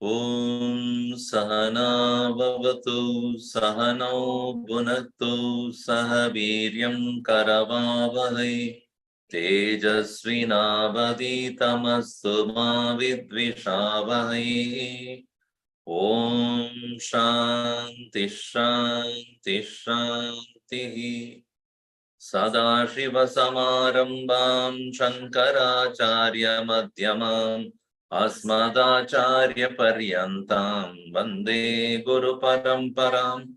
Om Sahana Bhavatu Sahano Bhunaktu Sahaviryam Karavavahai Tejasvinavaditamastu ma vidvishavahai. Om Shanti Shanti Shanti. Sadashiva Samarambam Shankaracharya Madhyamam Asmadacharya Paryantam Vande Guru Paramparam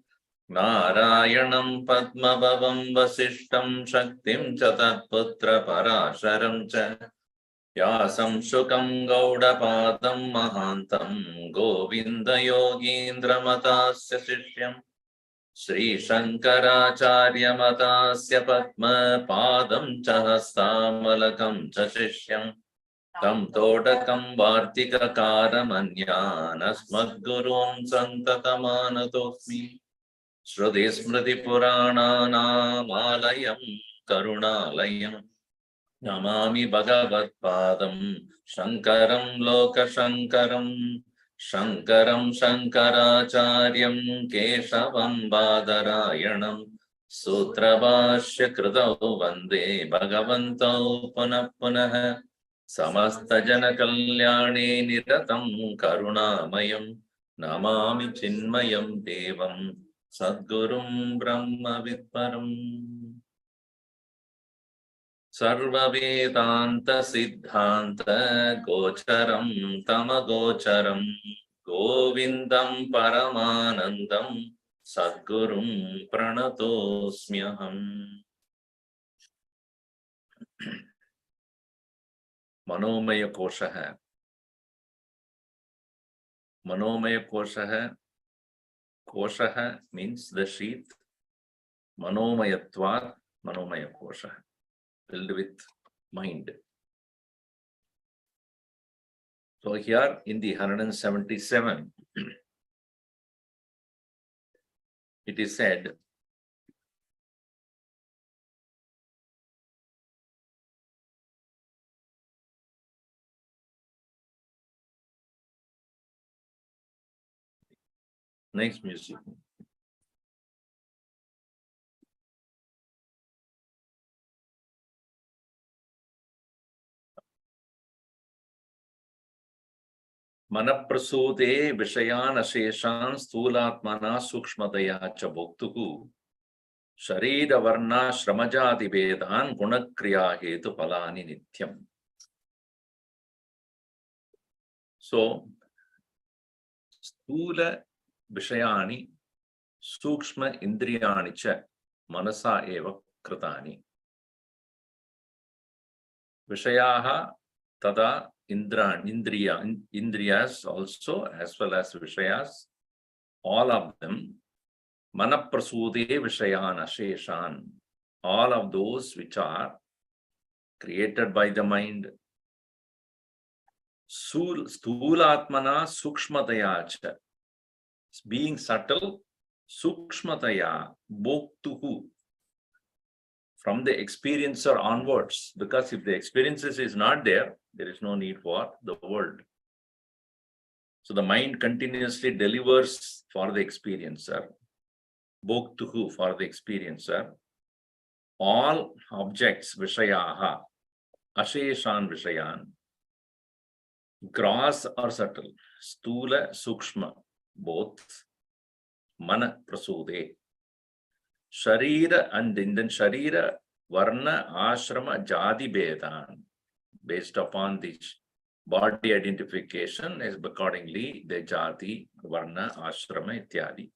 Narayanam Padmabhavam Vasishtam Shaktim Chatatputra Parasharam Cha Yasam Shukam Gaudapadam Mahantam Govinda Yogindra Matasya Sishyam Sri Shankaracharya Matasya Padma Padam Chahastamalakam Chashishyam Tam Todakam Vartika Karamanyan Asmadgurun Santatamanatosmi Shruti Smriti Purananam Alayam Karunalayam Namami Bhagavat Padam Shankaram Loka Shankaram Shankaram Shankaracharyam Keshavam Badarayanam Sutrabhashya Kritau Vande Bhagavantau Punah Punah Samasta Jana Kalyane Niratam Karunamayam Namami Chinmayam Devam Sadgurum Brahma Vidparam Sarva Vedanta Siddhanta Gocharam Tamagocharam Govindam Paramanandam Sadgurum Pranatosmyaham. Manomaya Koshaha. Manomaya Koshaha. Koshaha means the sheath. Manomayatvat, Manomaya Koshaha. Filled with mind. So here in the 177, it is said, next music. Manaprasute Vishayan Asheshan Sthulatmana Sukshmataya cha Bhoktuku Sharida Varna Shramajati Vedan Gunakriya Hetu Palani Nityam. So, Sthula Vishayani Sukshma Indriyani cha Manasa Eva Kritani. Vishayaha Tada Indriyas also, as well as Vishayas, all of them, Manaprasude Vishayan Asheshan, all of those which are created by the mind, Sthulatmana Sukshmataya, being subtle, Sukshmataya, Bhoktuhu, from the experiencer onwards, because if the experiences is not there, there is no need for the world. So the mind continuously delivers for the experiencer, Bhoktuhu for the experiencer, all objects, Vishayaha, Asheshan Vishayan, gross or subtle, Stula, Sukshma, both, Mana Prasude, Sharira, and then Sharira, Varna, Ashrama, Jadi Vedan, based upon this body identification, is accordingly the Jati, Varna, Ashrama, Ityadi.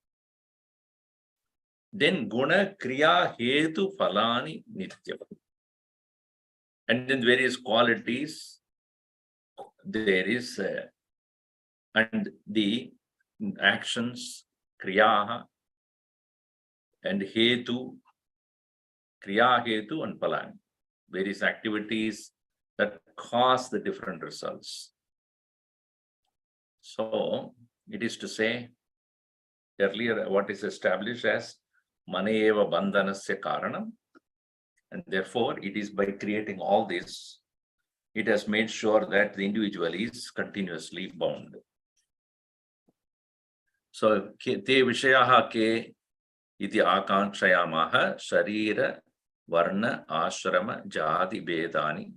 Then guna kriya hetu phalani nityam. And then various qualities there is, and the actions, kriya and hetu, kriya hetu and phalani, various activities that cause the different results. So it is to say, earlier what is established as maneva bandhanasya karanam, and therefore it is by creating all this, it has made sure that the individual is continuously bound. So te vishayaha ke iti akanshayamaha sharira varna ashrama jati vedani,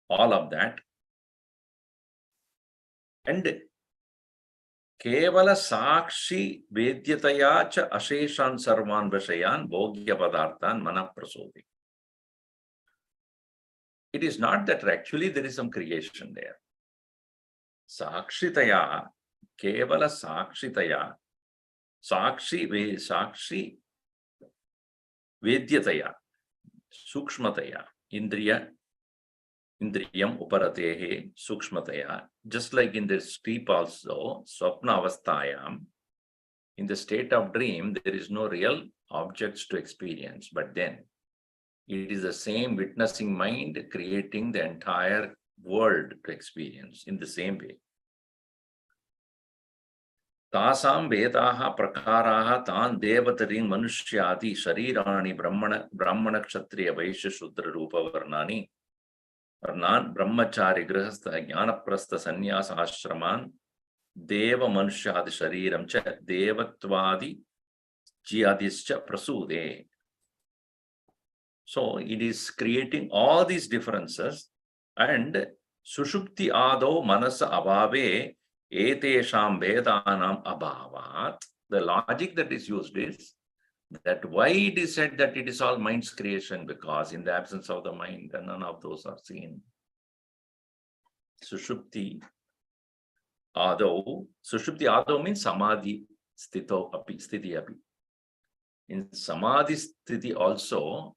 all of that. And kevala sakshi vedyataya cha asheshan sarvan vishayan bhogya padarthan mana prasodi. It is not that actually there is some creation there. Sakshitaya, kevala sakshitaya, sakshi vedyataya, sukshmataya, indriyam uparatehe sukshmataya. Just like in the sleep also, swapna avasthayam, in the state of dream, there is no real objects to experience, but then it is the same witnessing mind creating the entire world to experience in the same way. Tasam vedaha prakaraha tan devatarin manushyati sharirani brahmana kshatriya vaishya shudra rupa varnani varnan brahmachari grihastha jnanaprastha sannyasa ashraman deva manushyadi shariram cha devatvadi jyadischa prasude. So it is creating all these differences, and sushupti ado manasa abhave etesham vedanam abhavat. The logic that is used is that why it is said that it is all mind's creation, because in the absence of the mind, none of those are seen. Sushupti ado means samadhi sthiti api. In samadhi sthiti also,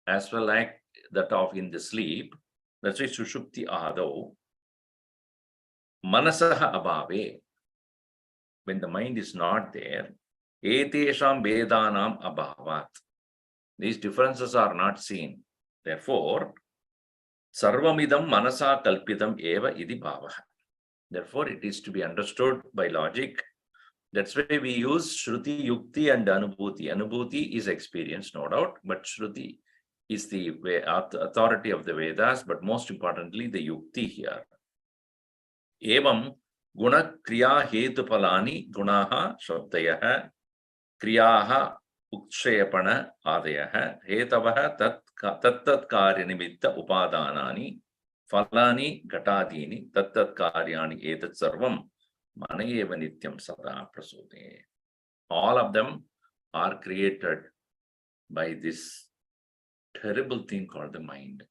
as well like that of in the sleep, that's why sushupti ado manasaha abhave, when the mind is not there, etesham vedanam abhavat, these differences are not seen. Therefore, sarvamidam manasa kalpitam eva idi bhavaha. Therefore, it is to be understood by logic. That's why we use Shruti, Yukti and Anubhuti. Anubhuti is experience, no doubt, but Shruti is the authority of the Vedas, but most importantly, the Yukti here. Evam guna kriya hetu phalani gunaha shabdayaha kriyaha ukshayapana adayaha hetavaha tat karya nimitta upadanani phalani ghatadini tat karyani etat sarvam manayeva nityam sada prasode. All of them are created by this terrible thing called the mind.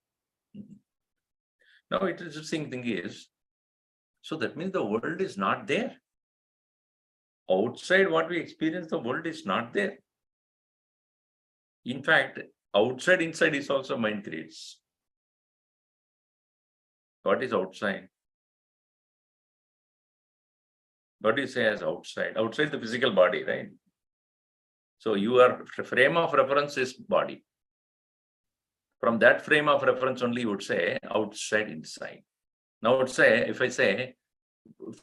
Now, it is interesting thing is, so that means the world is not there. Outside what we experience, the world is not there. In fact, outside, inside is also mind creates. What is outside? What do you say as outside? Outside the physical body, right? So your frame of reference is body. From that frame of reference only you would say outside, inside. Now I would say, if I say,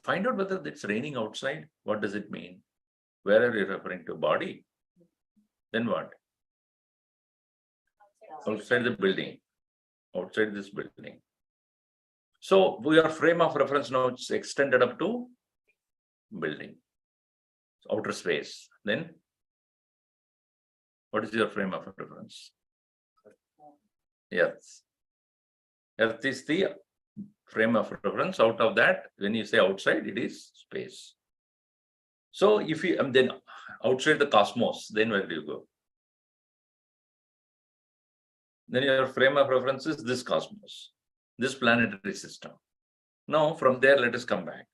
find out whether it's raining outside, what does it mean? Where are you referring to? Body? Then what? Outside the building. Outside this building. So your frame of reference now it's extended up to building. Outer space. Then what is your frame of reference? Earth. Earth is the frame of reference. Out of that, when you say outside, it is space. So if you then outside the cosmos, then where do you go? Then your frame of reference is this cosmos, this planetary system. Now from there, let us come back.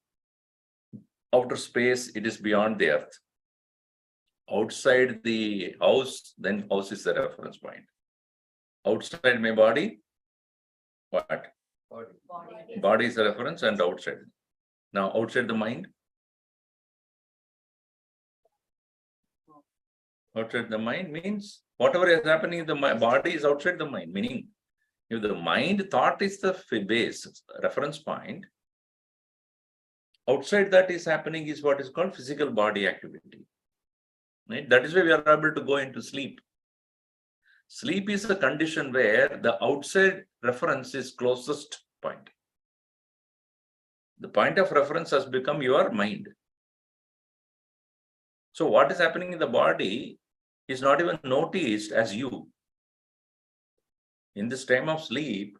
Outer space, it is beyond the earth. outside the house, then house is the reference point. Outside my body, what? Body is the reference and outside. Now outside the mind. Outside the mind means whatever is happening in the body is outside the mind. Meaning, if the mind thought is the base, reference point, outside that is happening is what is called physical body activity. Right? That is why we are able to go into sleep. Sleep is a condition where the outside reference is closest point. The point of reference has become your mind. So what is happening in the body is not even noticed as you. In this time of sleep,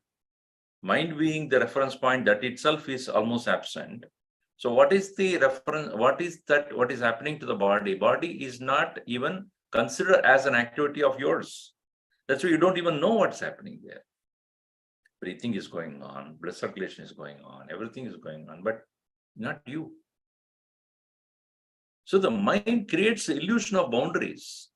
mind being the reference point, that itself is almost absent. So what is the reference? What is that? What is happening to the body? Body is not even considered as an activity of yours. That's why you don't even know what's happening there. Breathing is going on, blood circulation is going on, everything is going on, but not you. So the mind creates the illusion of boundaries.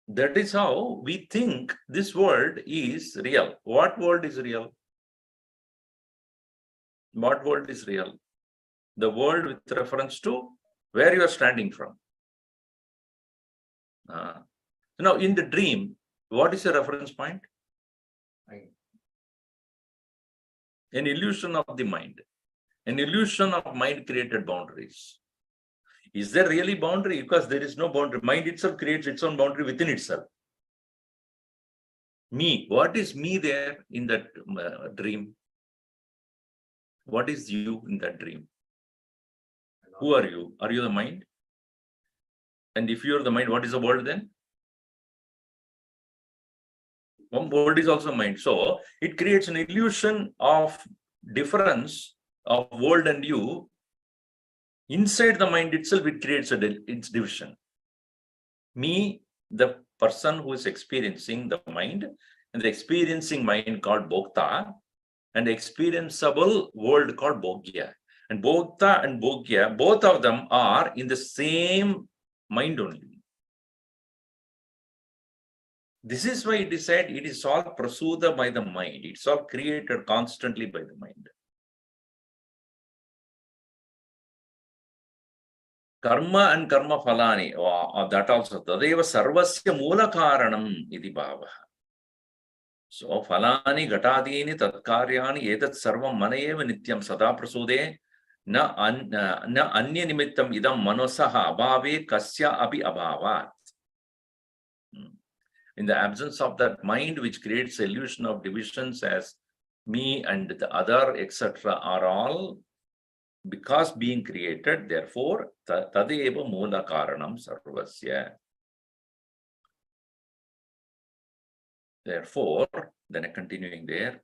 That is how we think this world is real. What world is real? What world is real? The world with reference to where you are standing from. Now, in the dream, what is the reference point? An illusion of the mind. An illusion of mind-created boundaries. Is there really boundary? Because there is no boundary. Mind itself creates its own boundary within itself. Me. What is me there in that dream? What is you in that dream? Who are you? Are you the mind? And if you are the mind, what is the world then? One world is also mind. So it creates an illusion of difference of world and you. Inside the mind itself, it creates its division. Me, the person who is experiencing the mind, and the experiencing mind called Bhokta, and the experienceable world called Bhogya. And Bhokta and Bhogya, both of them are in the same mind only. This is why it is said it is all prasuta by the mind. It's all created constantly by the mind. Karma and karma phalani, that also, tadeva sarvasya moola karanam iti bhava. So, phalani gatadini tatkaryani etat sarvam manayeva nityam sada prasude na anya nimittam idam manosaha abhave kasya api abhavat. In the absence of that mind which creates illusion of divisions as me and the other, etc., are all because being created, therefore, tadeva moola karanam sarvasya. Therefore, then continuing there,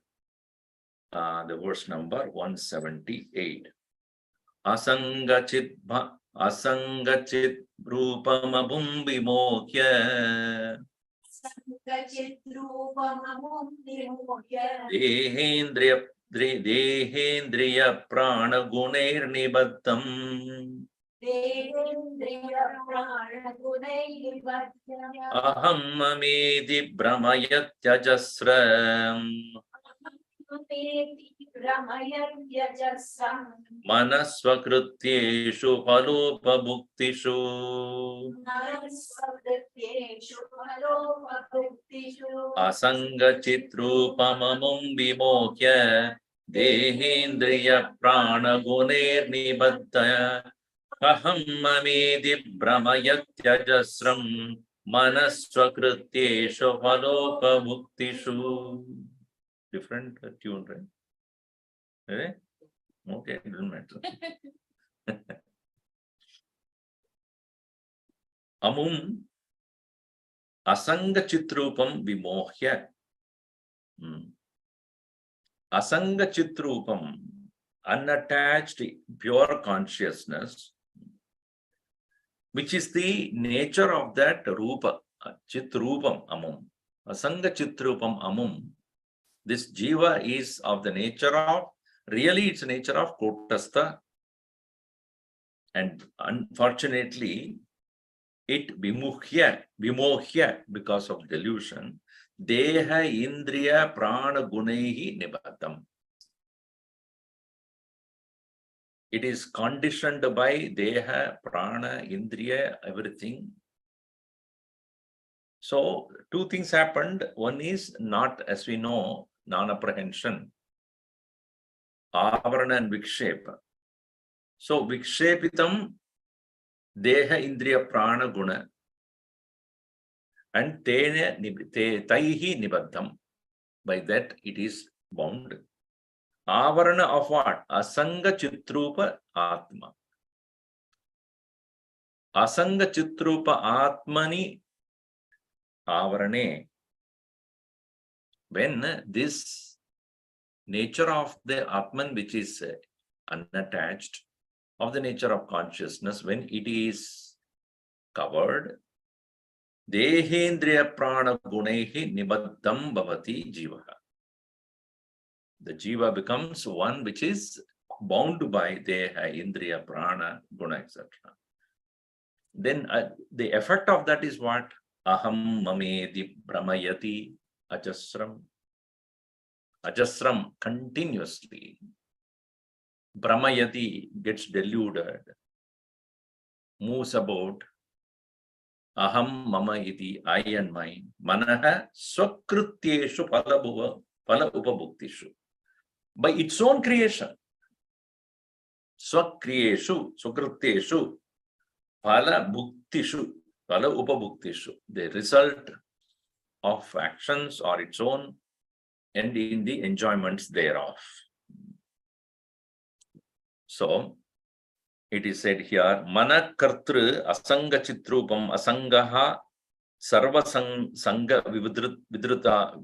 the verse number 178. Asangachit rupamabhum vimokya dehendriya prana gunair nibattam aham mamedi brahmayatyajasram manasvakrutyeshu phalopabhuktishu asangachitrupamamum vimokya dehendriya prana gunair nibaddha aham mamedi brahmayatyajasram manasvakrutyeshu phalopabhuktishu. Different tune, right? Eh? Okay, it doesn't matter. Amum asanga chitrupam vimohya. Asanga chitrupam, unattached, pure consciousness, which is the nature of that rupa, chitrupam amum. Asanga chitrupam amum. This jiva is of the nature of, really it's nature of kotastha. And unfortunately, it vimohya because of delusion. Deha indriya prana gunaihi nibaddham. It is conditioned by deha, prana, indriya, everything. So two things happened. One is not, as we know, non-apprehension, avarana and vikshepa. So vikshepitam deha indriya prana guna and taihi nibaddham. By that it is bound. Avarana of what? Asanga chitrupa atma. Asanga chitrupa atmani avarane. When this nature of the Atman, which is unattached, of the nature of consciousness, when it is covered, Dehendriya prana gunehi nibaddham bhavati jivaha. The jiva becomes one which is bound by Deha, Indriya, Prana, Guna, etc. Then the effect of that is what? Aham mamedi brahmayati ajasram. Ajasram, continuously. Brahmayati gets deluded, moves about. Aham mama iti, I and mine. Manaha swakrityeshu phala upabhuktishu. By its own creation. Swakriyeshu, sukrityeshu, phala bhuktishu, phala upabhuktishu. The result of actions or its own and in the enjoyments thereof. So, it is said here, Mana kartru asanga chitrupam asangaha sarva sanga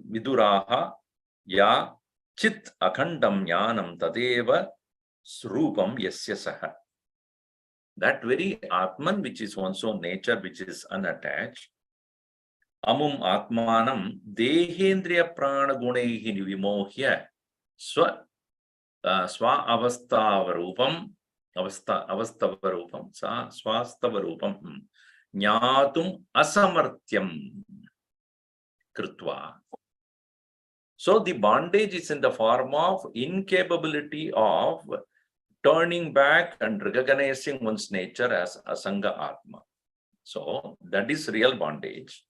viduraha ya chit akhandam jnanam tadeva srupam yasya saha. That very Atman, which is one's own nature, which is unattached, amum atmanam dehendriya prana gunehi vimohya swa avasthavarupam swasthavarupam jnatum asamartyam krutva. So the bondage is in the form of incapability of turning back and recognizing one's nature as asanga atma. So that is real bondage.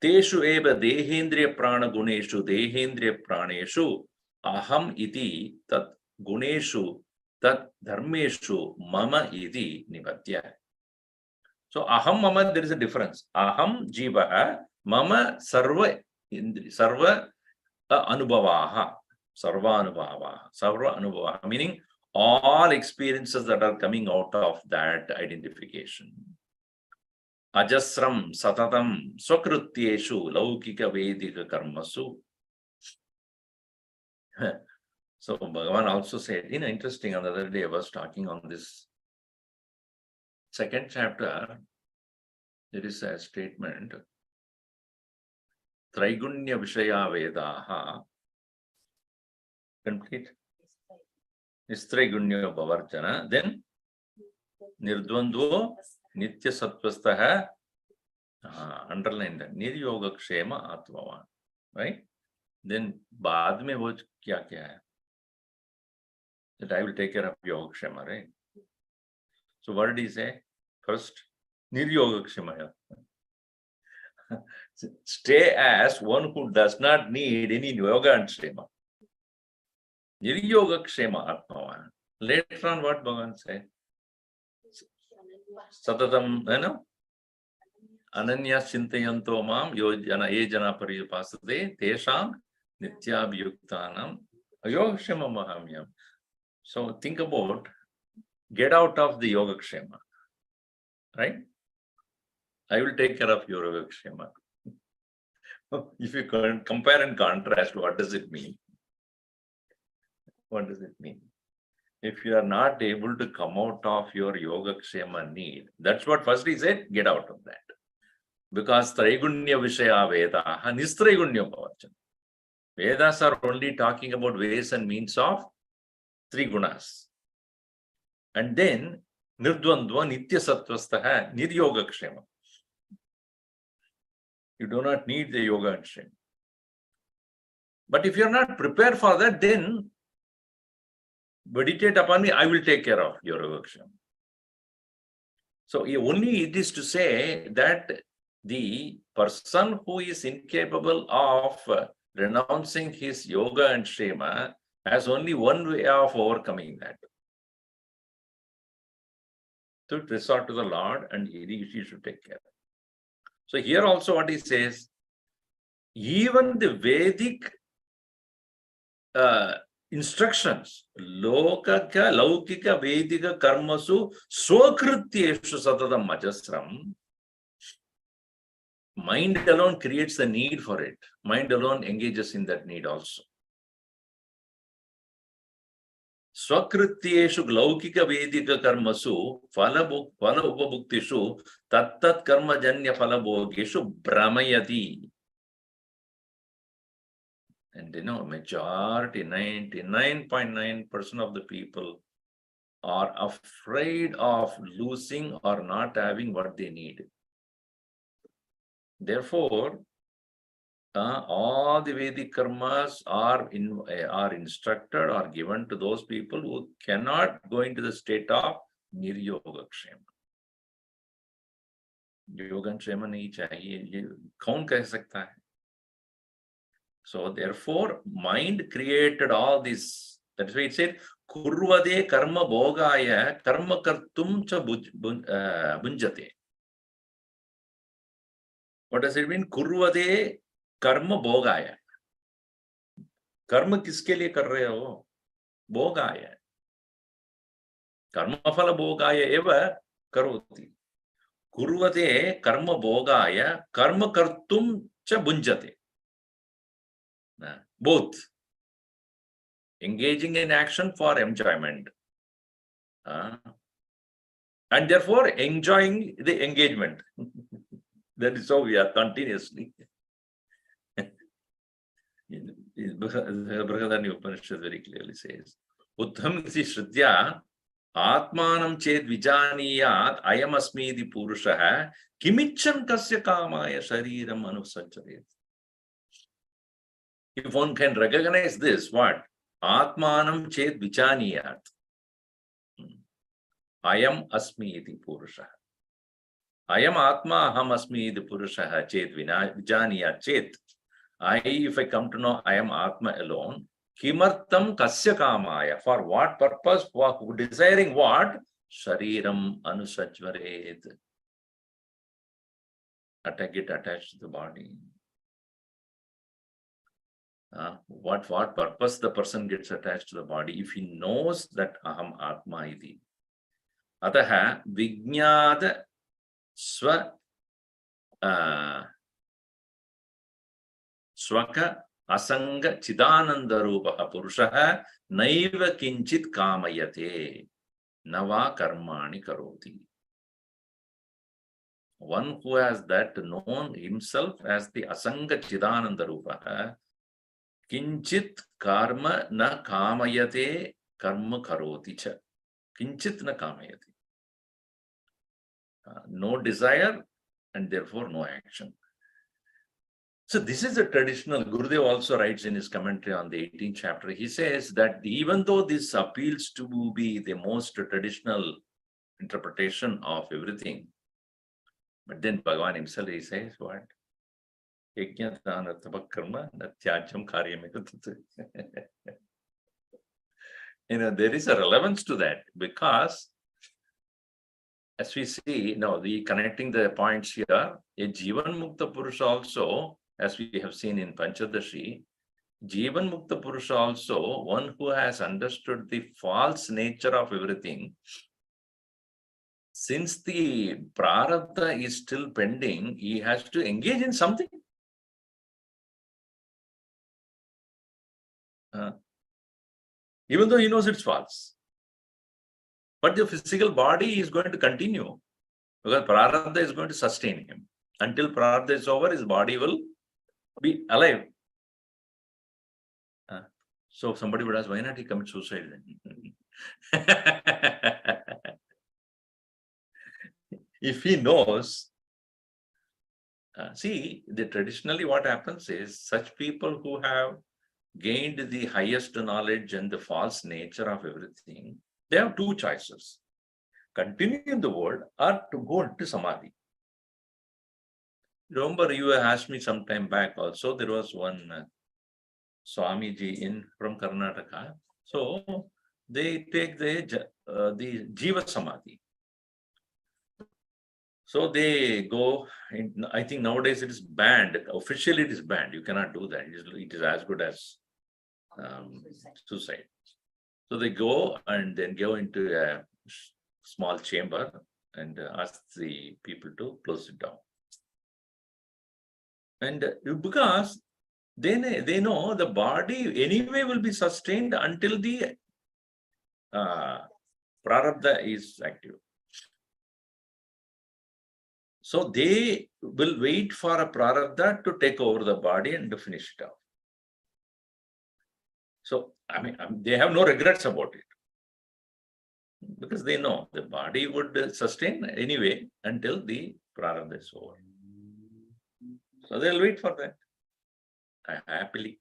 Teshu eva dehendriya prana guneshu dehendriya praneshu aham iti tat guneshu tat dharmeshu mama iti nibatya. So aham mama, there is a difference. Aham jivaha mama sarva anubhavaha, sarva anubhavaha, meaning all experiences that are coming out of that identification. Ajasram satatam swakrutyeshu laukika vedika karmasu. So Bhagavan also said, interesting, on the other day I was talking on this second chapter, there is a statement, Traigunya Vishaya Vedaha, complete, Nistraigunya Bhavarjana, then Nirdvandvo Nitya Sattvastaha, underline that, Niryoga Kshema Atmavan, right? Then बाद में वो क्या है? That I will take care of Yoga Kshema, right? So what did he say? First, Niryoga Kshemaya. Stay as one who does not need any yoga and kshema. Niryoga Kshema Atmavan. Later on, what Bhagavan say? Satatam, Ananya Chintayanto Mam, ye jana paripasate, Tesham Nityabhyuktanam, Yoga Kshema Mahamyam. So think about, get out of the Yoga Kshema, right? I will take care of your Yoga Kshema. If you compare and contrast, what does it mean? What does it mean? If you are not able to come out of your Yoga Kshema need, that's what first he said, get out of that. Because Traigunya Vishaya Vedaha Nistraigunya Bhavachan. Vedas are only talking about ways and means of three gunas. And then Nirdvandva Nitya Sattvastaha Niryogakshema. You do not need the yoga and shame. But if you are not prepared for that, then meditate upon me, I will take care of your yoga. So only it is to say that the person who is incapable of renouncing his yoga and shema has only one way of overcoming that. To resort to the Lord, and he should take care. So here also what he says, even the Vedic instructions, lokaka, laukika, vedika, karmasu, swakrityeshu satadam majasram, mind alone creates the need for it. Mind alone engages in that need also. Swakrityeshu laukika vedika karmasu phala upabhuktishu tattat karma janya phala bhogeshu brahmayati. And majority, 99.9% of the people are afraid of losing or not having what they need. Therefore, all the Vedic karmas are instructed or given to those people who cannot go into the state of niryogakshema. Yogakshema nahi chahiye, ye kaun keh sakta hai? So therefore, mind created all this. That's why it said, kurvade karma bhogaya karma kartum cha bunjate. What does it mean? Kurvade karma bhogaya. Karma kiske liye kar rahe ho? Bhogaya. Karma phala bhogaya eva karoti. Kurvade karma bhogaya karma kartum cha bunjate. Both. Engaging in action for enjoyment. And therefore enjoying the engagement. That is how we are continuously. Brihadani Upanishad very clearly says, Uttham isi shridya atmanam ched vijaniyat ayamasmidi purushaha kimichan kasya kamaya shariram anusacharayat. If one can recognize this, what? Atmanam ched vijaniyat. Ayam asmi iti purushaha. Ayam atma aham asmi iti purushaha ched vijaniyat ched. If I come to know I am Atma alone, kimartam kasya kamaya, for what purpose, for desiring what? Shariram anusajvaret. Get attached to the body. What purpose the person gets attached to the body? If he knows that aham Atma iti. Ataha vijnada swa Swaka asanga chidananda rupaha purushaha naiva kinchit kamayate nava karmani karoti. One who has that known himself as the asanga chidananda rupaha kinchit karma na kamayate karma karoti cha. Kinchit na kamayate. No desire and therefore no action. So this is a traditional, Gurudev also writes in his commentary on the 18th chapter, he says that even though this appeals to be the most traditional interpretation of everything, but then Bhagavan himself, he says what? There is a relevance to that because as we see, now the connecting the points here, a Jivan Mukta Purusha also, as we have seen in Panchadashi, Jivan Mukta Purusha also, one who has understood the false nature of everything, since the prarabdha is still pending, he has to engage in something. Even though he knows it's false. But the physical body is going to continue because prarabdha is going to sustain him. Until prarabdha is over, his body will be alive. So somebody would ask, why not he commit suicide then? If he knows, see, traditionally what happens is such people who have gained the highest knowledge and the false nature of everything, they have two choices: continue in the world or to go into samadhi. Remember, you asked me some time back also, there was one Swamiji from Karnataka. So they take the Jiva Samadhi. So they go, I think nowadays it is banned. Officially it is banned. You cannot do that. It is as good as suicide. So they go and then go into a small chamber and ask the people to close it down. And because they know the body anyway will be sustained until the prarabdha is active. So they will wait for a prarabdha to take over the body and to finish it off. So, I mean, they have no regrets about it, because they know the body would sustain anyway until the prarabdha is over. So they'll wait for that happily.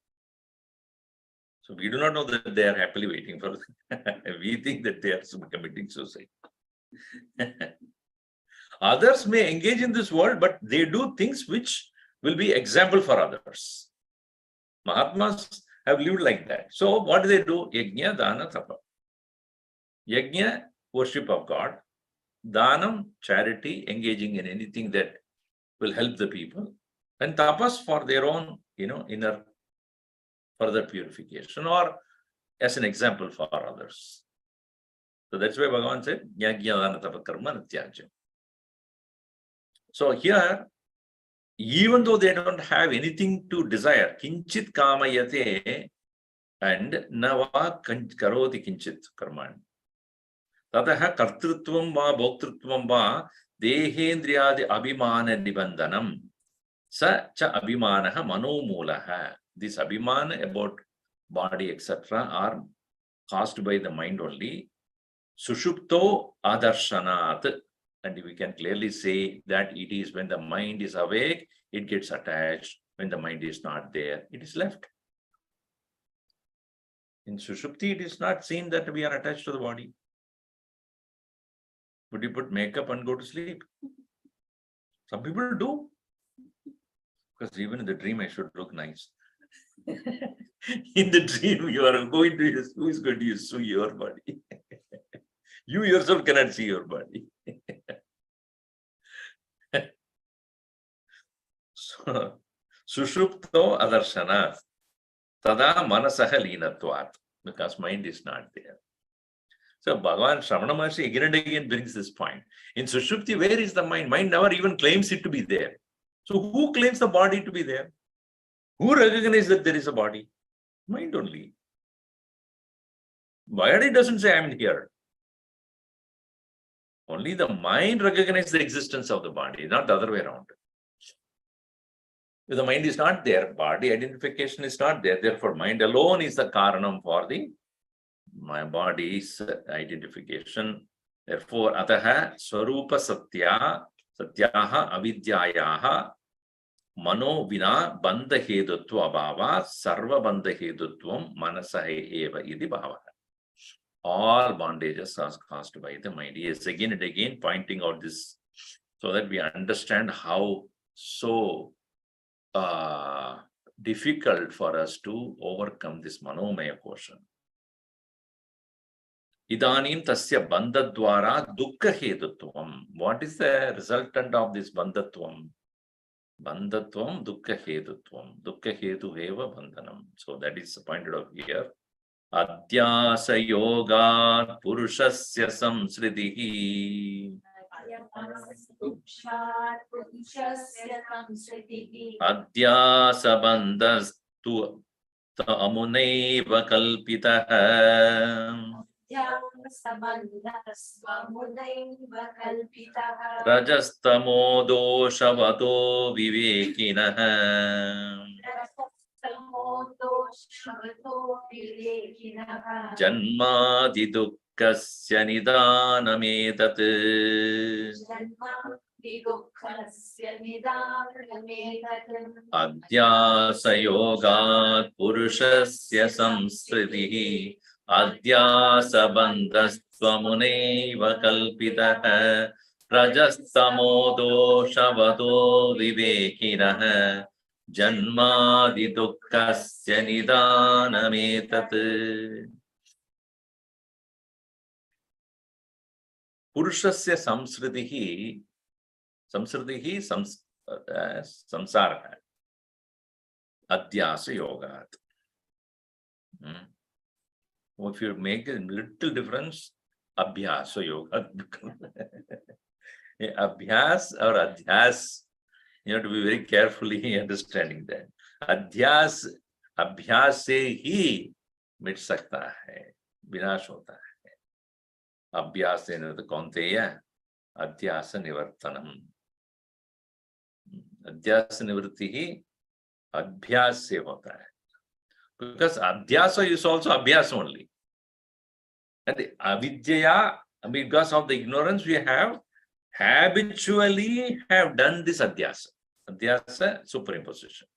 So we do not know that they are happily waiting for that. We think that they are committing suicide. Others may engage in this world, but they do things which will be example for others. Mahatmas have lived like that. So what do they do? Yajna, dana, tapa. Yajna, worship of God. Danam, charity, engaging in anything that will help the people. And tapas for their own, inner further purification, or as an example for others. So that's why Bhagavan said, Yajna, dana, tapa, karma, natyajam. So here, even though they don't have anything to desire, kinchit kamayate and nava karoti kinchit karman. Tataha kartrutvam va bhoktrutvam va dehendriyadi abhimana nibandanam sa cha abhimanaha manomulaha. This abhimana about body, etc. are caused by the mind only. Sushupto adarshanat. And we can clearly say that it is when the mind is awake, it gets attached. When the mind is not there, it is left. In Sushupti, it is not seen that we are attached to the body. Would you put makeup and go to sleep? Some people do. Because even in the dream, I should look nice. In the dream, you are going to use, who is going to sue your body? You yourself cannot see your body. So, Sushupto adarshana tada manasaha linatvat, because mind is not there. So Bhagavan Shramana Maharshi again and again brings this point. In Sushupti, where is the mind? Mind never even claims it to be there. So who claims the body to be there? Who recognizes that there is a body? Mind only. Body doesn't say I am here. Only the mind recognizes the existence of the body, not the other way around. If the mind is not there, body identification is not there. Therefore, mind alone is the karanam for my body's identification. Therefore, ataha swarupa satyaha avidyayaha mano vina bandha hedutva abhava sarva bandha hedutvam manasahe eva iti bhava. All bondages are caused by the mind. He is again and again pointing out this so that we understand how so difficult for us to overcome this manomaya portion. Idanim tasya bandhadwara dukkha hedutvam. What is the resultant of this bandhatvam? Bandhatvam dukkha hedutvam. Dukkha hetu eva bandhanam. So that is pointed out here. Adhyasa yoga purushasya samsritihi. Adhyasa bandhastu amunaiva kalpitaha. Rajastamo doshavato vivekinaha. Janmadi dukkasya nidaanametat. Adhyasa yogat purushasya samsritihi adhyasa bandhastvamунैव kalpitah rajastamo doshavado vivekinah janmadi dukkasya nidaanametat. Purushasya samsritihi samsara adhyasa yogat. If you make a little difference, abhyasa yoga. Abhyas or adhyas, you have to be very carefully understanding that. Adhyas, abhyas se hi mit sakta hai, vinash hota hai. Abhyas se nirvata kaunteya, adhyasa nivartanam. Adhyasa nivritti hi abhyas se hota hai. Because adhyasa is also abhyas only. And the avidyaya, because of the ignorance we have, habitually have done this adhyasa. Adhyasa, superimposition.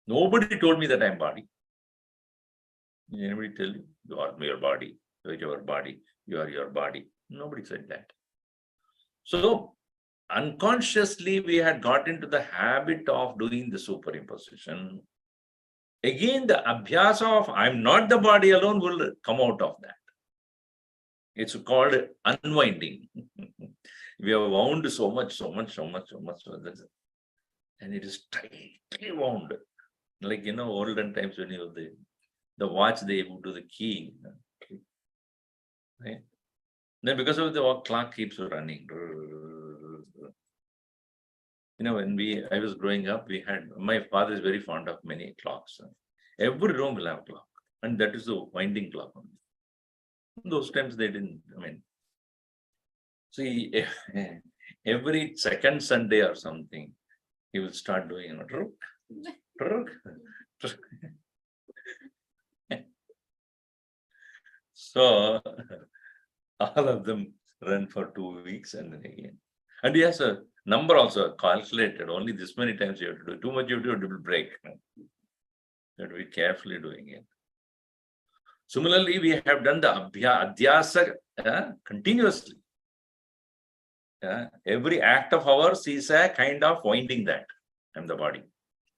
Nobody told me that I am body. Anybody tell you? You are your body, you are your body, you are your body. Nobody said that. So, unconsciously we had got into the habit of doing the superimposition. Again, the abhyasa of I am not the body alone will come out of that. It's called unwinding. We have wound so much. And it is tightly wound. Like, olden times when you the watch, they would do the key. Right? Then because of the clock keeps running. When I was growing up, my father is very fond of many clocks. Every room will have a clock. And that is the winding clock only. Those times they didn't, see, every second Sunday or something, he will start doing, So, all of them run for 2 weeks and then again. And he has a number also calculated, only this many times you have to do. Too much you do, it will break. You have to be carefully doing it. Similarly, we have done the adhyasa continuously. Every act of ours is a kind of winding that. I'm the body.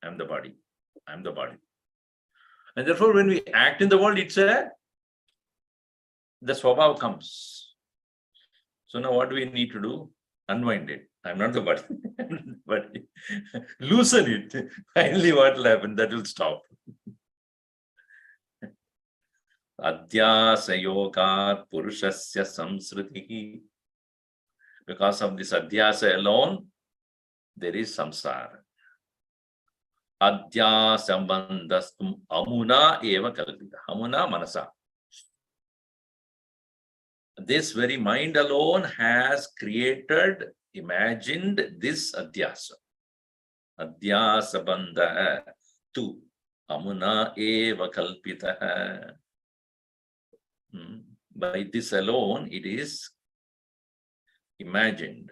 I'm the body. I'm the body. And therefore, when we act in the world, the swabhav comes. So now what do we need to do? Unwind it. I'm not the body. But loosen it. Finally, what will happen? That will stop. Adhyasa yogat purushasya samsritihi. Because of this adhyasa alone, there is samsara. Adhyasa bandhastum amuna eva kalpita. Amuna manasa. This very mind alone has imagined this adhyasa. Adhyasa bandha tu amuna eva kalpita. By this alone, it is imagined.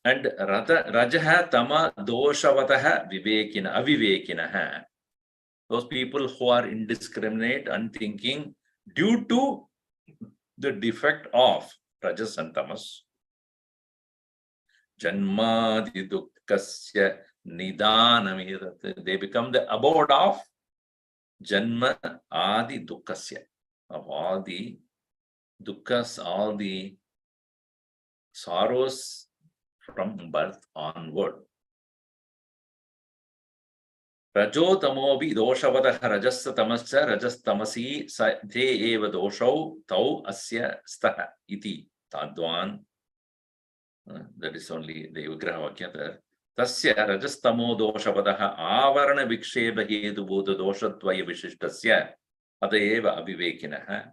And rajaha tama doshavataha avivekinaha. Those people who are indiscriminate, unthinking, due to the defect of rajas and tamas. Janmadi dukkasya nidaanametat. They become the abode of Janma adi dukkasya, of all the dukkas, all the sorrows from birth onward. Rajotamobi doshavadah rajassa tamascha rajastamasi te eva doshau tau asya staha iti tadvan. That is only the Vigraha Vakya there. Tasya rajastamo doshavadah avarana viksheba hetu bodha doshatvaya vishishtasya atayeva avivekinaha.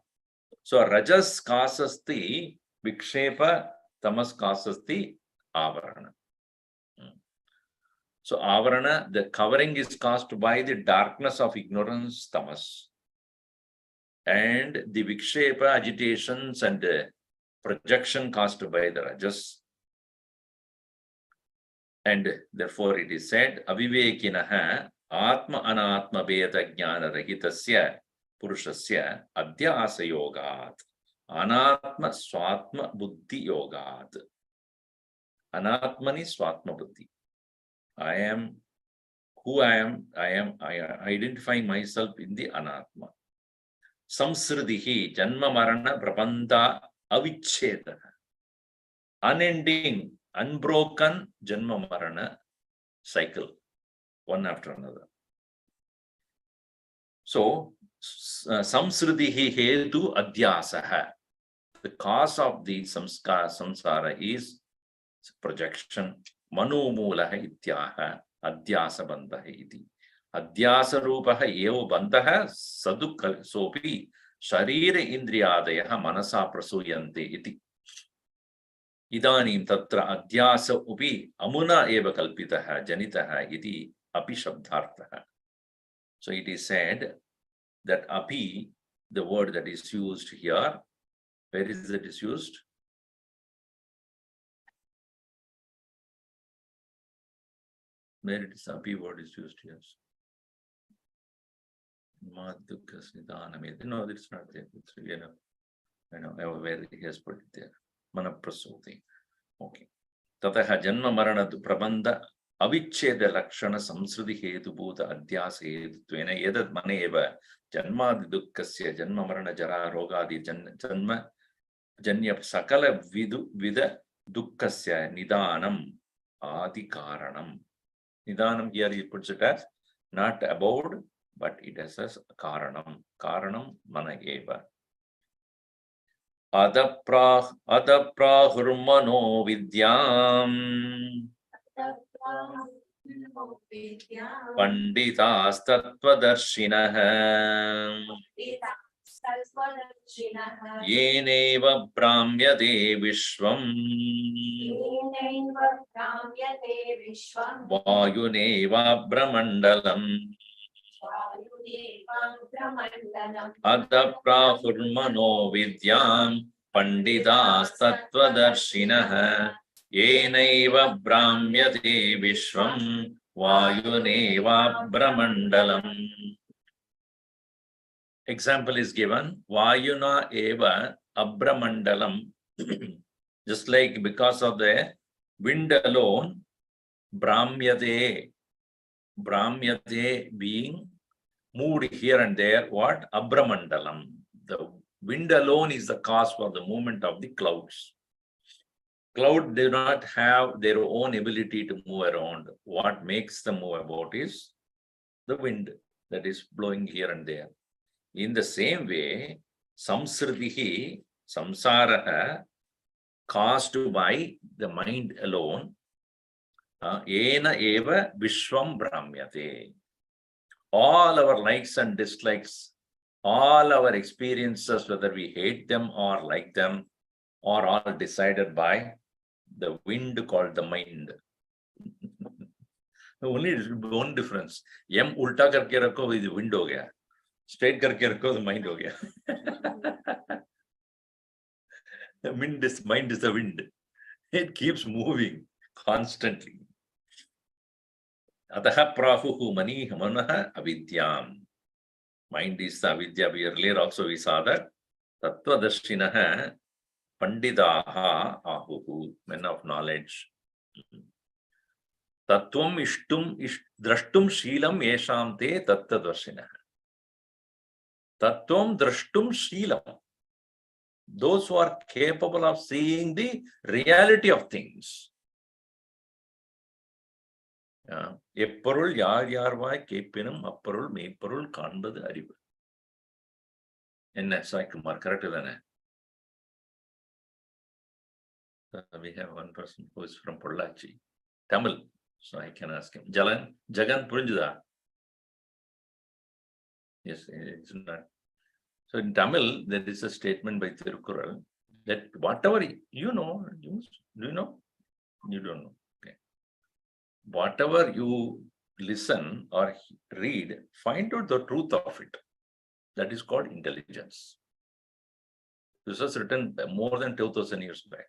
So rajas kasasti vikshepa, tamas kasasti avarana. So avarana, the covering is caused by the darkness of ignorance, tamas, and the vikshepa, agitations, and projection caused by the rajas. And therefore it is said, avivekinaha atma anatma veda jnana rahitasya purushasya adhyasa yogat anatma swatma buddhi yogat. Anatmani swatma buddhi. I am who I am. I identify myself in the anatma. Samsridihi janma marana prabandha avicheda. Unending, unbroken janma marana cycle, one after another. So, samsridihi hetu adhyasaha. The cause of the samsara is projection. Manumulaha ityaha adhyasa bandhaha iti. Adhyasa rupaha eva bandhaha sadukka sopi sharira indriyadayaha manasa prasuyante iti. Idanim tatra adhyasa upi amuna eva kalpitaha janitaha iti api shabdharthaha. So it is said that api, the word that is used here, where is it is used? Where it is api word is used here? No, it's not there. It's, I know where he has put it there. Manaprasuti. Okay. Tataha janma marana prabandha avicheda lakshana samsriti hetu bhuta adhyasa hetutvena edat maneva janmadi dukkasya janma marana jara rogadi janma janya sakala vida dukkasya nidanam adi karanam. Nidanam here he puts it as not about, but it has as karanam. Karanam mana eva. Adaprahurmano vidyam Panditas tattvadarshinaha yeneva brahmyate vishvam vayuneva brahmandalam. Adaprahurmano vidyam Panditas tattvadarshinaha yeneva brahmyate vishvam vayuneva brahmandalam. Example is given, Vayuna eva abramandalam. Just like because of the wind alone, brahmyate being moved here and there, what? Abramandalam. The wind alone is the cause for the movement of the clouds. Clouds do not have their own ability to move around. What makes them move about is the wind that is blowing here and there. In the same way, samsritihi, samsaraha, caused by the mind alone, ena eva vishwam brahmyate. All our likes and dislikes, all our experiences, whether we hate them or like them, are all decided by the wind called the mind. Only one difference. Yam ulta karke rakho, is wind ho gaya. Straight karke rakho, the mind ho gaya. The mind is the wind. It keeps moving constantly. Ataha prahuhu mani manaha avidyam. Mind is the avidya. We earlier also we saw that. Tattvadarshinaha pandidaha ahuhu, men of knowledge. Tattvam drashtum sheelam yesham te tattvadarshinaha. Tattvam drashtum sheelam. Those who are capable of seeing the reality of things. எப்பொருள் யார் யார்வாய் கேட்பினும் அப்பொருள் மெய்ப்பொருள் காண்பது அறிவு. என்ன Saikumar, correct தானே? We have one person who is from Pollachi, Tamil, so I can ask him. Jagan புரிஞ்சுதா? Yes, it's not. So in Tamil, there is a statement by Tirukkural that whatever you know, do you know? You don't know. Okay. whatever you listen or read, find out the truth of it. That is called intelligence. This was written more than 2000 years back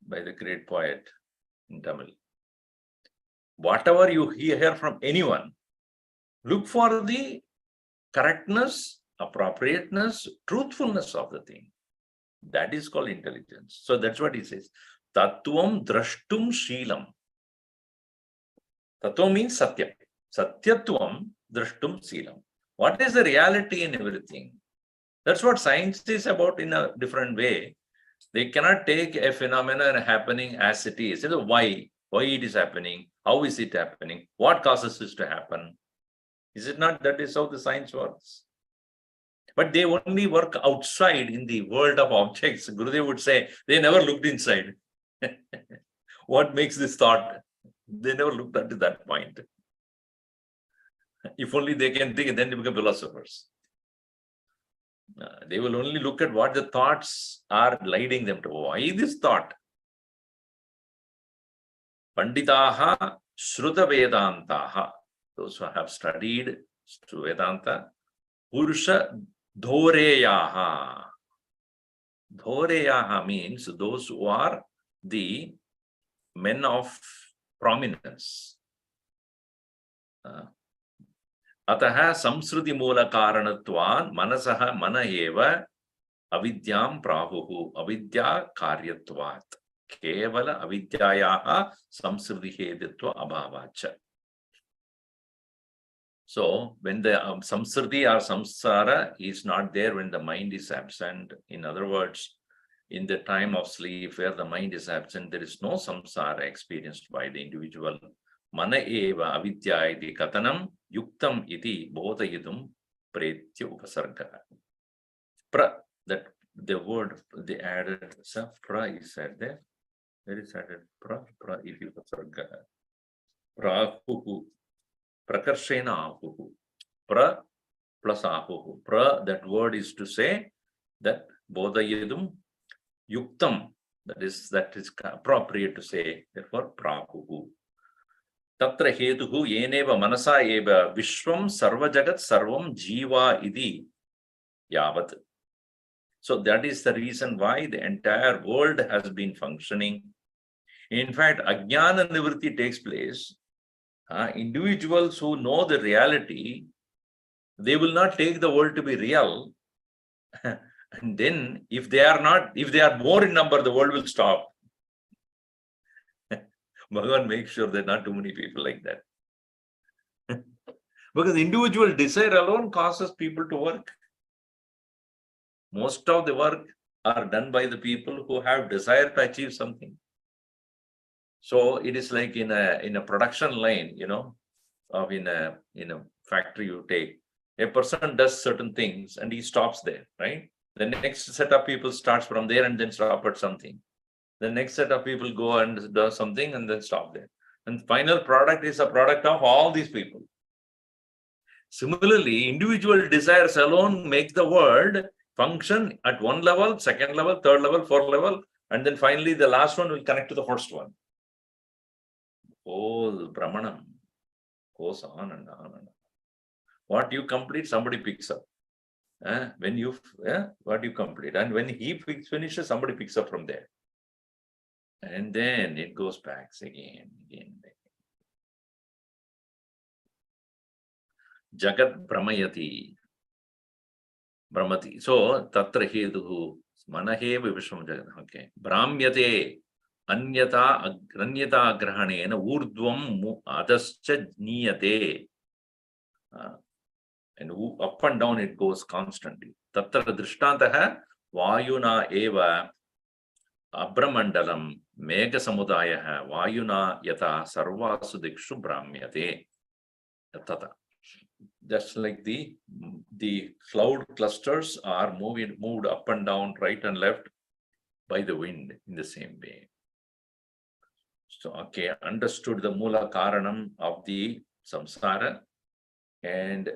by the great poet in Tamil. Whatever you hear from anyone, look for the correctness, appropriateness, truthfulness of the thing. That is called intelligence. So that's what he says. Tattvam drashtum sheelam. Tattvam means satyam. Satyatvam drashtum sheelam. What is the reality in everything? That's what science is about in a different way. They cannot take a phenomenon happening as it is. Why it is happening? How is it happening? What causes this to happen? Is it not that is how the science works? But they only work outside in the world of objects. Gurudev would say, they never looked inside. What makes this thought? They never looked at that point. If only they can think, then they become philosophers. They will only look at what the thoughts are leading them to. Why this thought? Panditaha Shruta Vedantaha, those who have studied Vedanta, Purusha Dhoreyaha. Dhoreyaha means those who are the men of prominence. Ataha samsruti moola karanatvan manasaha mana eva avidyam prahuhu avidya karyatvat kevala avidyayaha samsruti heditva abhavacha. So when the samsruti or samsara is not there, when the mind is absent, in other words, in the time of sleep where the mind is absent, there is no samsara experienced by the individual. Mana eva avidya iti katanam yuktam iti bodhayidum pretya upasarga. Pra, that the word they added, pra is said there. There is added pra iti upasarga. Prahuhu, prakarshena ahuhu. Pra plus ahuhu. Pra, that word is to say that bodhayidum yuktam, that is appropriate to say, therefore prahuhu. Tatra hetuhu yeneva manasa eva vishwam sarva jagat sarvam jiva idi yavat. So that is the reason why the entire world has been functioning. In fact, ajnana nivritti takes place. Individuals who know the reality, they will not take the world to be real. And then if they are more in number, the world will stop. Bhagavan makes sure there are not too many people like that. Because individual desire alone causes people to work. Most of the work are done by the people who have desire to achieve something. So it is like in a production line, of in a factory you take. A person does certain things and he stops there, right? The next set of people starts from there and then stop at something. The next set of people go and do something and then stop there. And final product is a product of all these people. Similarly, individual desires alone make the world function at one level, second level, third level, fourth level, and then finally the last one will connect to the first one. Oh, Brahmanam goes on and on and on. What you complete, somebody picks up. What you complete. And when he finishes, somebody picks up from there. And then it goes back again. Jagat Brahmayati. Brahmati. So, Tatra Heduhu, Manaheva Vishwam Jagat. Okay. Brahmyate, Anyata Grahanena, Urdvam Adascha Niyate. And up and down it goes constantly. Tatra Drishtantaha, Vayuna Eva. Abramandalam Mega Samudaya Vayuna Yata Sarvasu Dikshu Brahmyate. Tata. Just like the cloud clusters are moved up and down, right and left by the wind in the same way. So, okay, understood the Mula Karanam of the samsara and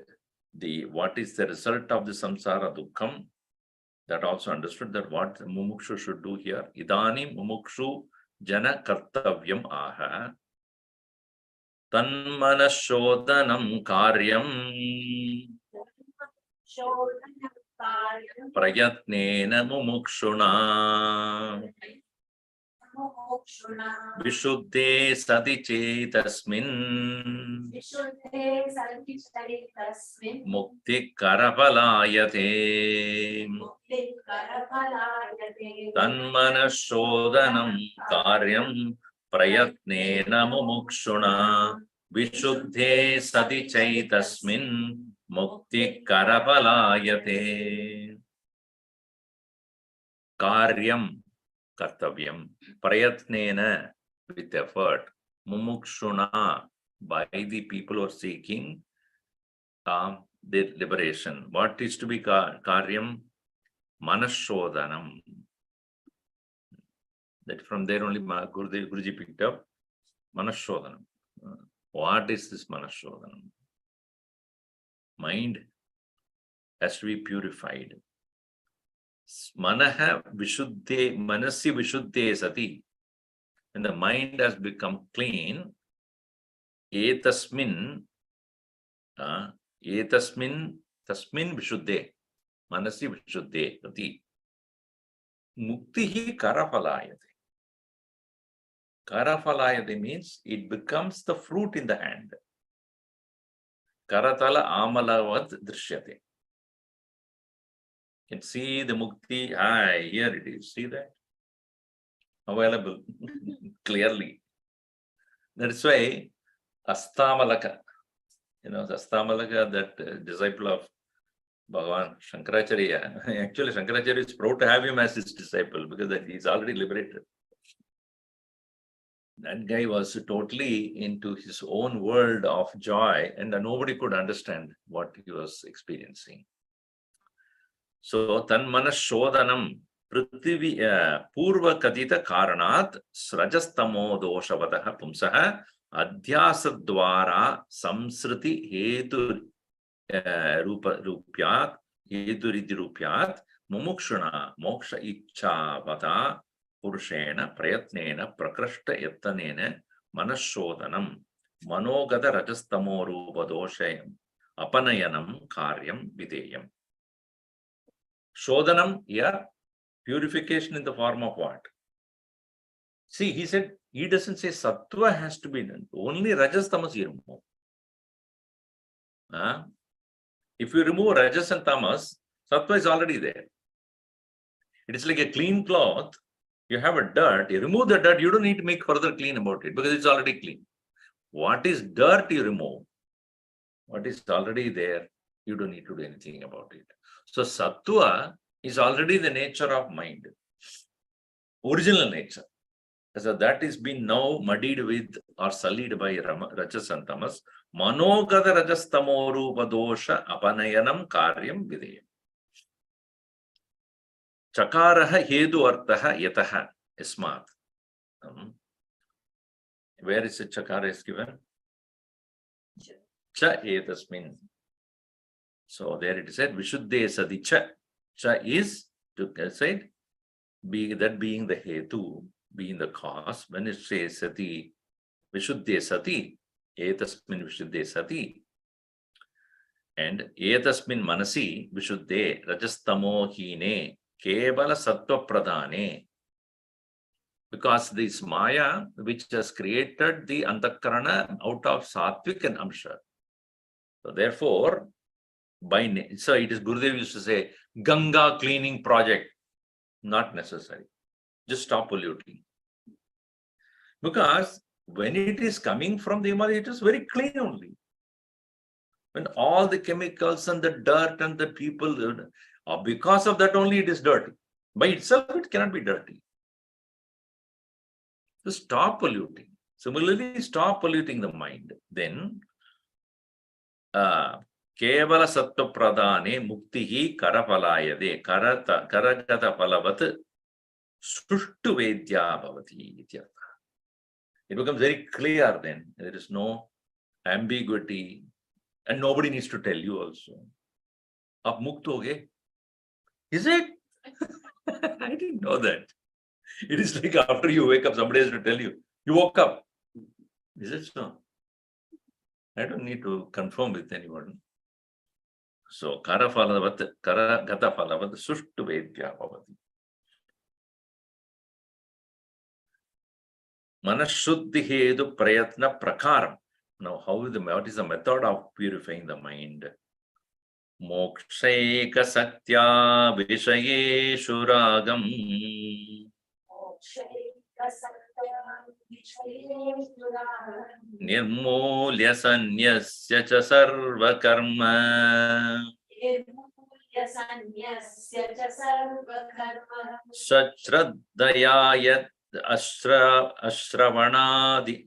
what is the result of the samsara dukkham. That also understood that what mumukshu should do here. Idani mumukshu jana kartavyam aha. Tanmanashodhanam karyam prayatnena mumukshuna Vishuddhe sati chetasmin mukti karapalayate Tanmanashodhanam karyam prayatnena mumukshuna Vishuddhe sati chetasmin mukti karapalayate Karyam kartavyam prayatnena with effort mumukshuna by the people who are seeking their liberation. What is to be karyam? Manashodhanam. That from there only Guruji picked up Manashodhanam. What is this Manashodhanam? Mind has to be purified. Manaha vishuddhe, manasi vishuddhe sati. When the mind has become clean, tasmin vishuddhe, manasi vishuddhe sati. Muktihi karapalayate. Karapalayate means it becomes the fruit in the hand. Karatala amalavat drishyate. You can see the mukti. Here it is. See that? Available clearly. That's why Astamalaka, Astamalaka, that disciple of Bhagavan Shankaracharya. Actually, Shankaracharya is proud to have him as his disciple because he's already liberated. That guy was totally into his own world of joy, and nobody could understand what he was experiencing. So, Tanmanashodhanam Prithvi Purva Kadita Karanat Srajastamo Doshavataha Pumsaha Adhyasadvara Samsriti Hetu Rupyat Heturidhi Rupyat Mumukshuna Moksha Icha Vata Purushena Prayatnena Prakrashta Yatanena Manashodhanam Manogata Rajastamo Rupa Doshayam Apanayanam Karyam Videyam. Shodhanam, purification in the form of what? See, he said, he doesn't say sattva has to be done. Only rajas tamas you remove. If you remove rajas and tamas, sattva is already there. It is like a clean cloth. You have a dirt, you remove the dirt, you don't need to make further clean about it because it's already clean. What is dirt you remove? What is already there, you don't need to do anything about it. So sattva is already the nature of mind, original nature. So that is been now muddied with or sullied by rajas and tamas. Manogada rajastamo rupa dosha apanayanam karyam videyam. Chakaraha hedu arthaha yataha ismat. Where is the chakara is given? Cha etasmin. So there it is said, Vishuddhe sati cha. Cha is to say, being the hetu, being the cause. When it says sati, Vishuddhe sati, etasmin Vishuddhe sati. And etasmin manasi Vishuddhe rajastamo hine kevala sattva pradhane. Because this Maya, which has created the antakarana out of sattvic and amsha. So therefore, so it is Gurudev used to say, Ganga cleaning project. Not necessary. Just stop polluting. Because when it is coming from the Himalaya, it is very clean only. When all the chemicals and the dirt and the people, because of that only it is dirty. By itself, it cannot be dirty. So stop polluting. Similarly, stop polluting the mind. Then, Kevala sattva pradhane muktihi karapalayade karagata palavat sushtu vedya bhavati. It becomes very clear then. There is no ambiguity and nobody needs to tell you also. Aap mukt ho gaye? Is it? I didn't know that. It is like after you wake up, somebody has to tell you, you woke up. Is it so? I don't need to confirm with anyone. So, kara phalavat, kara gata phalavat, sushtu vedya bhavati. Manashuddhi hedu prayatna prakaram. Now, what is the method of purifying the mind? Moksheka satya vishayeshu ragam. Nirmulya sanyasya cha sarva karma. Sachraddhaya ashravanadi.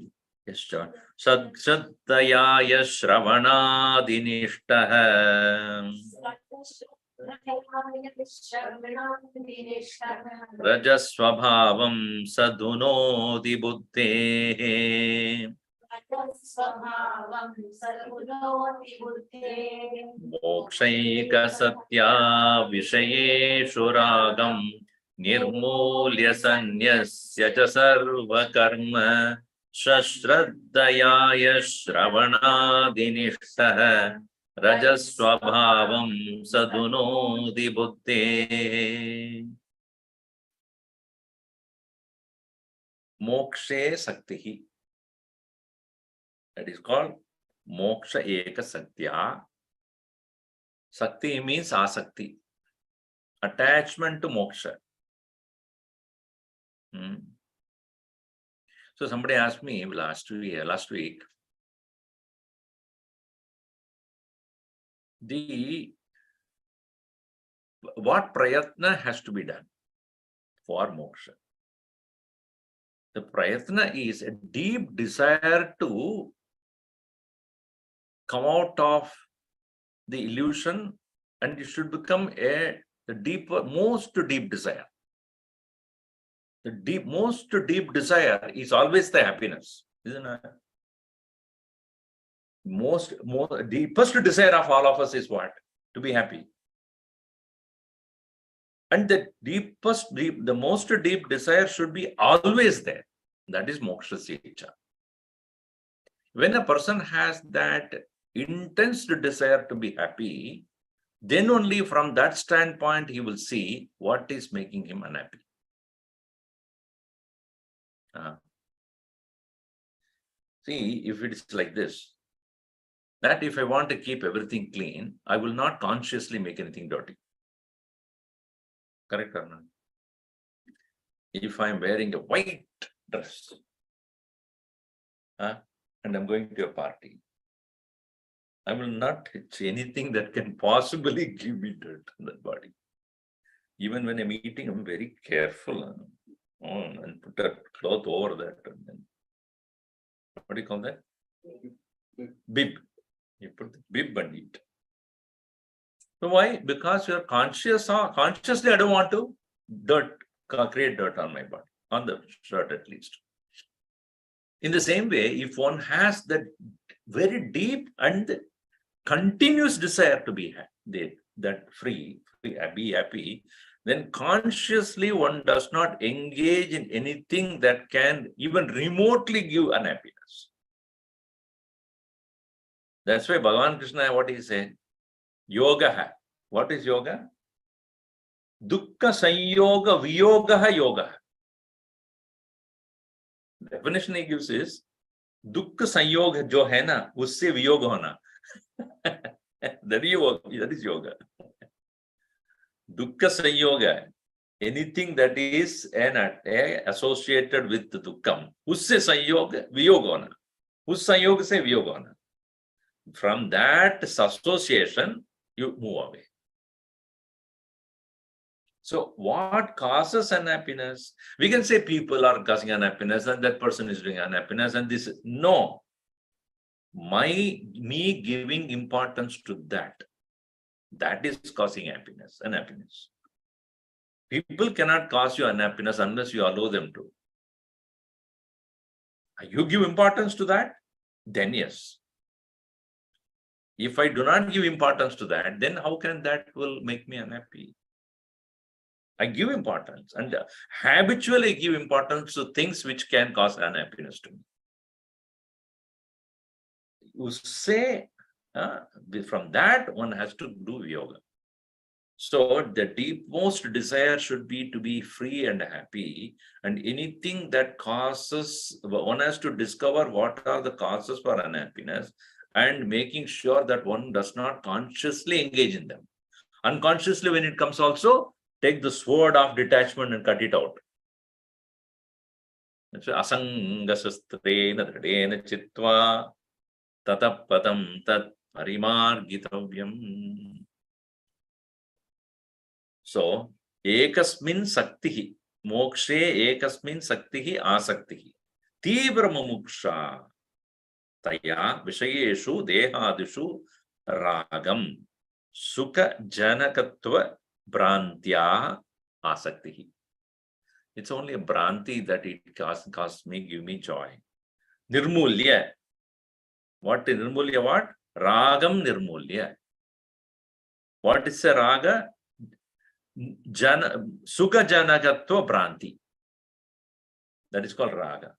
Sadshraddhaya shravanadi nishtah. Rajasvabhavam sadhunoti buddhe. Mokshaika satya vishayeshu ragam. Nirmulya sanyasya cha sarva karma. Shashraddhaya shravanadi nishtah. Rajasvabhavam sadhunoti buddhe. Mokshe saktihi. That is called moksha eka satya. Sakti means asakti. Attachment to moksha. So somebody asked me last week, what prayatna has to be done for moksha? The prayatna is a deep desire to come out of the illusion, and it should become the most deep desire. The most deep desire is always the happiness, isn't it? Most deepest desire of all of us is what? To be happy. And the most deep desire should be always there. That is moksha secha. When a person has that intense desire to be happy, then only from that standpoint he will see what is making him unhappy. See, if it is like this, that if I want to keep everything clean, I will not consciously make anything dirty. Correct or not? If I'm wearing a white dress, and I'm going to a party, I will not touch anything that can possibly give me dirt on the body. Even when I'm eating, I'm very careful and put a cloth over that. And then, what do you call that? Bib. You put the bib and eat. So why? Because you're consciously I don't want to create dirt on my body, on the shirt at least. In the same way, if one has that very deep and continuous desire to be happy, be happy, then consciously one does not engage in anything that can even remotely give unhappiness. That's why Bhagavan Krishna, what he said? Yoga. What is yoga? Dukkha sanyoga viyoga yoga. Definition he gives is दुख संयोग जो है ना उससे वियोग होना. That is yoga. Dukkha sanyoga, anything that is associated with dukkam, usse sanyoga viyog hona. Us sanyog se viyog hona. From that association, you move away. So what causes unhappiness? We can say people are causing unhappiness and that person is doing unhappiness and this is no. Me giving importance to that is causing unhappiness. People cannot cause you unhappiness unless you allow them to. You give importance to that, then yes. If I do not give importance to that, then how can that will make me unhappy? I give importance and habitually give importance to things which can cause unhappiness to me. say, from that one has to do yoga. So the deepmost desire should be to be free and happy, and anything that causes, one has to discover what are the causes for unhappiness and making sure that one does not consciously engage in them. Unconsciously, when it comes also, take the sword of detachment and cut it out. Asangasastrena dridena chitva tatapadam tat parimargitavyam. So, ekasmin saktihi, mokshe ekasmin saktihi asaktihi, tibra mumuksha, taya vishayeshu dehadishu ragam, sukha janakatva brantya asaktihi. It's only a branti that it causes me, give me joy. Nirmulya. What is nirmulya? What? Ragam nirmulya. What is a raga? Sukha janakatva branti. That is called raga.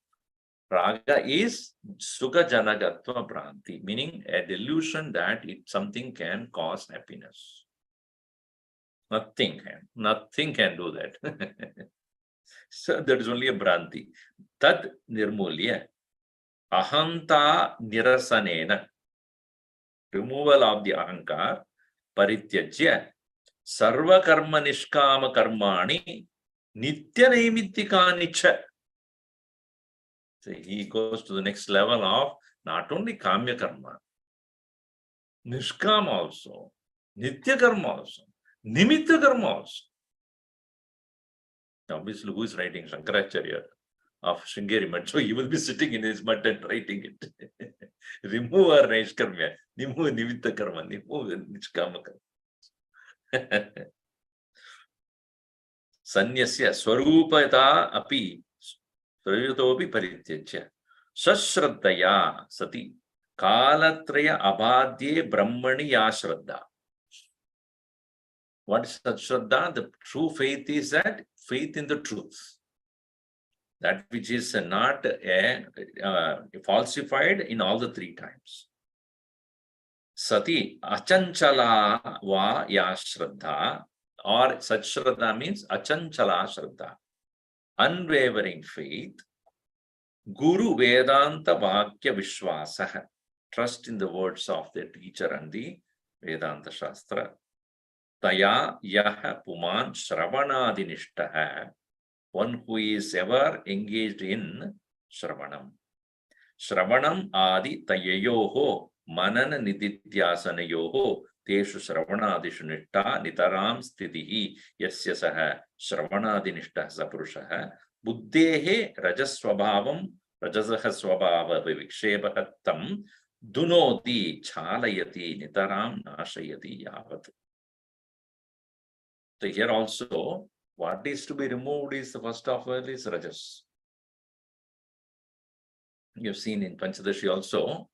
Raga is sukha janakatva branti, meaning a delusion that something can cause happiness. Nothing can do that. So that is only a branti. Tad nirmulya. Ahanta nirasanena. Removal of the ahankar. Parityajya. Sarva karma nishkama karmani. Nitya naimittikani cha. So he goes to the next level of not only kamya karma, nishkama also, nitya karma also, nimitta karma also. Obviously, who is writing? Shankaracharya of Sringeri Mutt. So he will be sitting in his mutt and writing it. Remove our nishkarma, remove nimitta karma, remove nishkama karma. Sanyasya swarupata api Sarvatopi parityajya sashraddaya sati kalatraya abadye brahmani yashraddha. What is shraddha? The true faith is that faith in the truth. That which is not falsified in all the three times. Sati achanchala va yashraddha, or such shraddha means achanchala shraddha. Unwavering faith, Guru Vedanta Vakya Vishwasah, trust in the words of the teacher and the Vedanta Shastra. Taya Yaha Puman Shravanadinishtaha, one who is ever engaged in Shravanam. Shravanam Adi Tayayoho Manana Nididhyasanayoho Teshu Shravanadishu Nitta Nitaram Stitihi Yasya Saha Shravanadinishta Sapurushaha Buddhehe Rajaswabhavam Rajasaha Swabhava Vikshepahattam Dunoti Chalayati Nitaram Nashayati Yavat. So here also, what is to be removed is the first of all is Rajas. You have seen in Panchadashi also,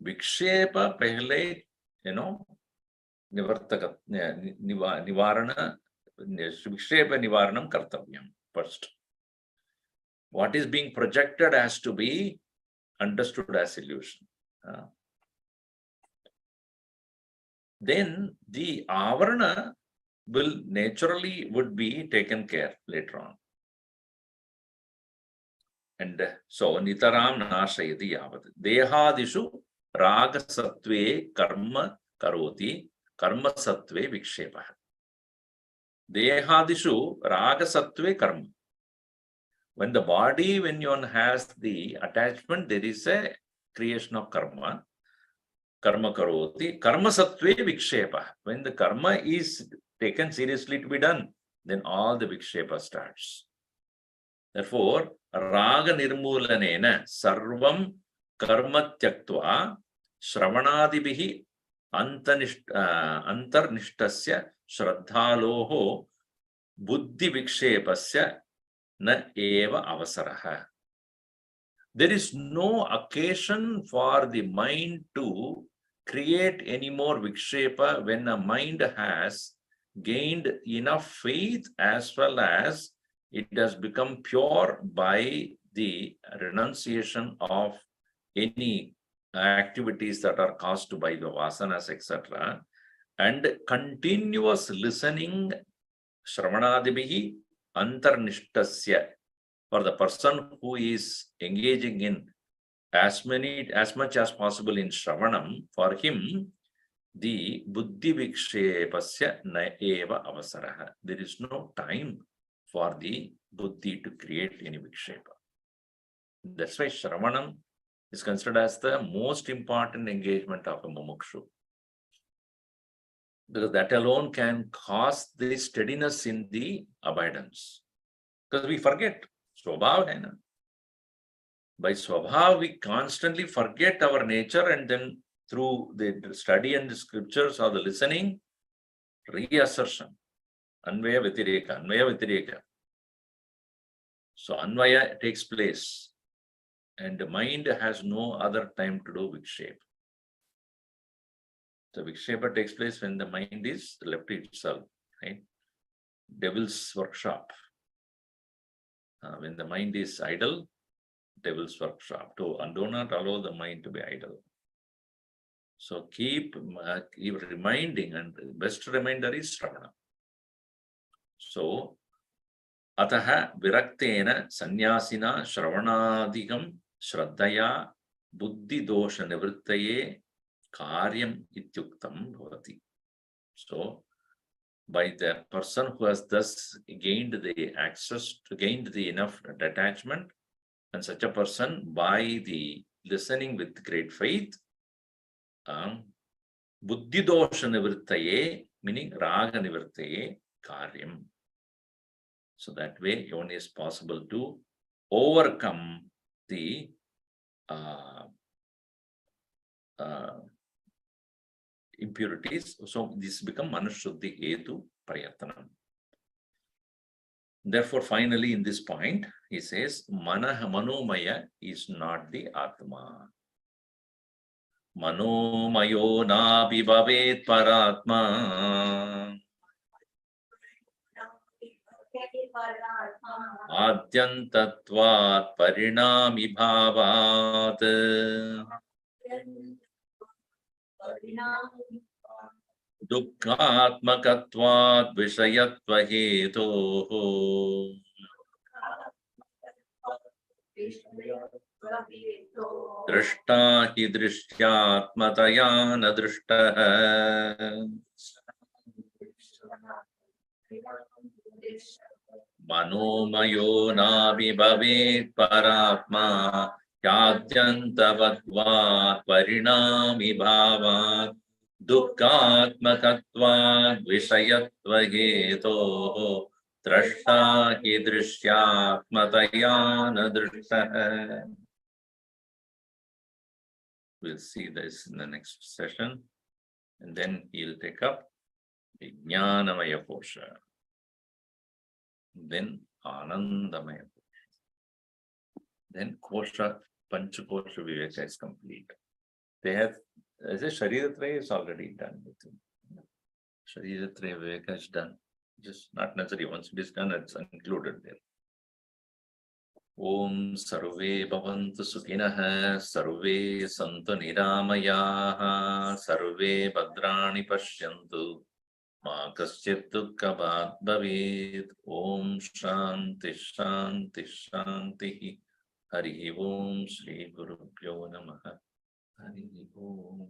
Vikshepa Pehle, Nivartaka Nivarana, Vikshepa Nivaranam Kartavyam first. What is being projected has to be understood as illusion. Then the avarana will naturally would be taken care later on. And so nitaram nashayati yavat. Dehadishu raga sattve karma karoti karma sattve vikshepa. Dehadishu raga sattve karma. When the body, when one has the attachment, there is a creation of karma. Karma karoti, karma sattve vikshepa. When the karma is taken seriously to be done, then all the vikshepa starts. Therefore, raga nirmulanena sarvam karma tyaktva shravanadibihi antarnishtasya shraddhaloho buddhi vikshepasya na eva avasaraha. There is no occasion for the mind to create any more vikshepa when a mind has gained enough faith as well as it has become pure by the renunciation of any activities that are caused by the vasanas, etc. And continuous listening, Shravanadibihi Antarnishtasya, for the person who is engaging in as much as possible in Shravanam, for him, the Buddhi Vikshepasya na eva avasaraha. There is no time for the Buddhi to create any Vikshepa. That's why Shravanam is considered as the most important engagement of a mumukshu. Because that alone can cause the steadiness in the abidance. Because we forget. Swabhav hai na. By Swabhav, we constantly forget our nature, and then through the study and the scriptures or the listening, reassertion. Anvaya Vitireka. So Anvaya takes place. And the mind has no other time to do Vikshepa. The Vikshepa takes place when the mind is left to itself, right? Devil's workshop. When the mind is idle, devil's workshop. Do not allow the mind to be idle. So keep reminding, and the best reminder is Shravana. So, Ataha Viraktena Sanyasina Shravanadikam Shraddhaya Buddhi Dosha Nivrittaye Karyam Ityuktam Bhavati. So, by the person who has thus gained the access, gained the enough detachment, and such a person, by the listening with great faith, Buddhi Dosha Nivrittaye, meaning Raga Nivrittaye Karyam. So that way, only is possible to overcome the impurities. So this become Manushuddhi Etu Prayatanam. Therefore, finally, in this point, he says, Manomaya is not the Atma. Manomayo na bhavet paratma. Adyantatvat parinami bhavat. Dukkhatmakatvat vishayatva hetoh. Drishta hi drishyatmataya na drishtah. Manomayo nabi bhavet paratma yadyantavadvat parinami bhavat dukkhatmakatvat vishayatva hetoh drashta hi drishyatmataya na drishtah. We'll see this in the next session, and then he'll take up Jnanamaya Kosha, then Anandamaya Kosha, then Kosha, Panchakosha Viveka is complete. They have, as a Shariratraya is already done with him. Shariratraya Viveka is done. Just not necessary. Once it is done, it's included there. Om Sarve Bhavantu Sukhinah, Sarve Santu Niramayaha, Sarve Bhadrani Pashyantu, Ma Kaschit Dukkhabhat Bhavet. Om Shanti Shanti Shanti. Hari Om Shri Guru Pyo Namaha. Hari Om.